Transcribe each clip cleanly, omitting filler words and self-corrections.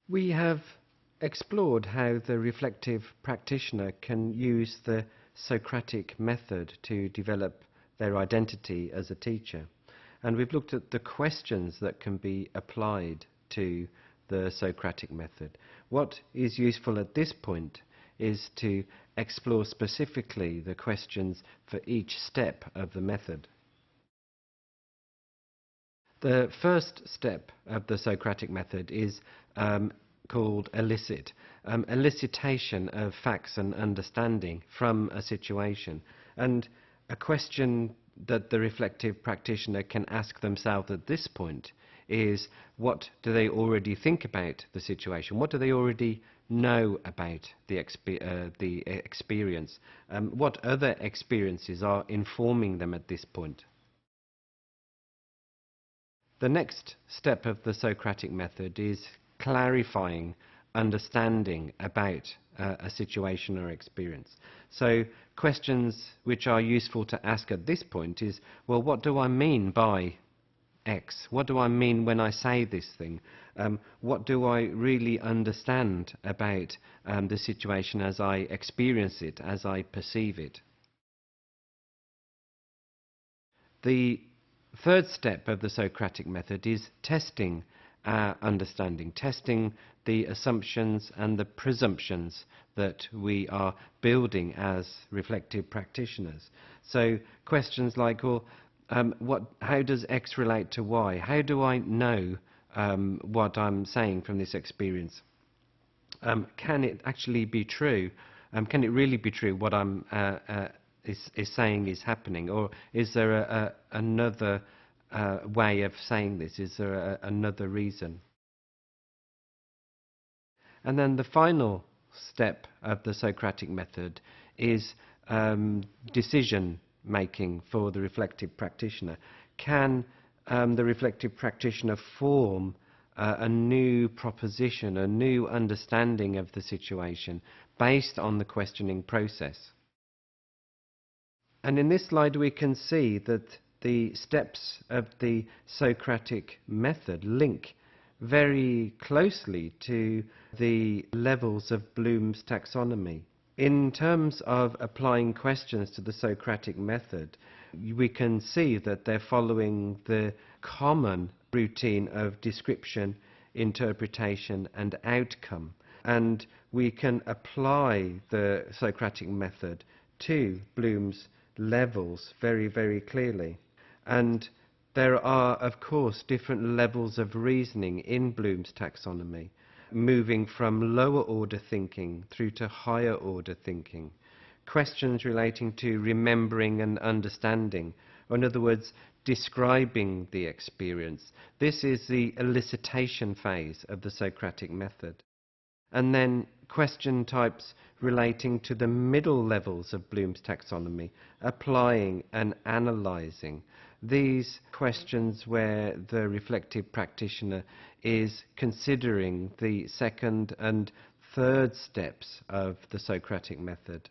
We have explored how the reflective practitioner can use the Socratic method to develop their identity as a teacher. And we've looked at the questions that can be applied to the Socratic method. What is useful at this point is to explore specifically the questions for each step of the method. The first step of the Socratic method is called elicit, elicitation of facts and understanding from a situation. And a question that the reflective practitioner can ask themselves at this point is, what do they already think about the situation? What do they already know about the experience? What other experiences are informing them at this point? The next step of the Socratic method is clarifying understanding about a situation or experience. So questions which are useful to ask at this point is, well, what do I mean by X? What do I mean when I say this thing? What do I really understand about the situation as I experience it, as I perceive it? The third step of the Socratic method is testing our understanding, testing the assumptions and the presumptions that we are building as reflective practitioners. So questions like, well, how does X relate to Y? How do I know what I'm saying from this experience? Can it actually be true? Can it really be true what I'm is saying is happening? Or is there another way of saying this? Is there another reason? And then the final step of the Socratic method is decision making for the reflective practitioner. Can the reflective practitioner form a new proposition, a new understanding of the situation based on the questioning process? And in this slide we can see that the steps of the Socratic method link very closely to the levels of Bloom's taxonomy. In terms of applying questions to the Socratic method, we can see that they're following the common routine of description, interpretation and outcome. And we can apply the Socratic method to Bloom's levels very, very clearly. And there are, of course, different levels of reasoning in Bloom's taxonomy, moving from lower order thinking through to higher order thinking. Questions relating to remembering and understanding, or in other words, describing the experience. This is the elicitation phase of the Socratic method. And then question types relating to the middle levels of Bloom's taxonomy, applying and analysing. These questions where the reflective practitioner is considering the second and third steps of the Socratic method.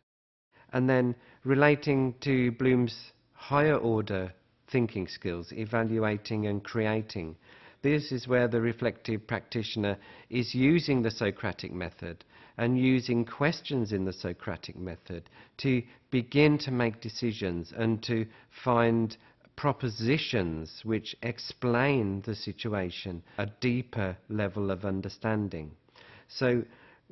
And then relating to Bloom's higher order thinking skills, evaluating and creating. This is where the reflective practitioner is using the Socratic method and using questions in the Socratic method to begin to make decisions and to find propositions which explain the situation, a deeper level of understanding. So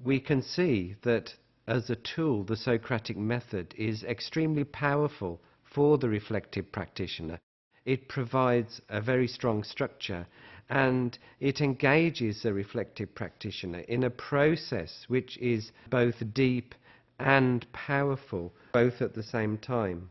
we can see that as a tool, the Socratic method is extremely powerful for the reflective practitioner. It provides a very strong structure and it engages the reflective practitioner in a process which is both deep and powerful, both at the same time.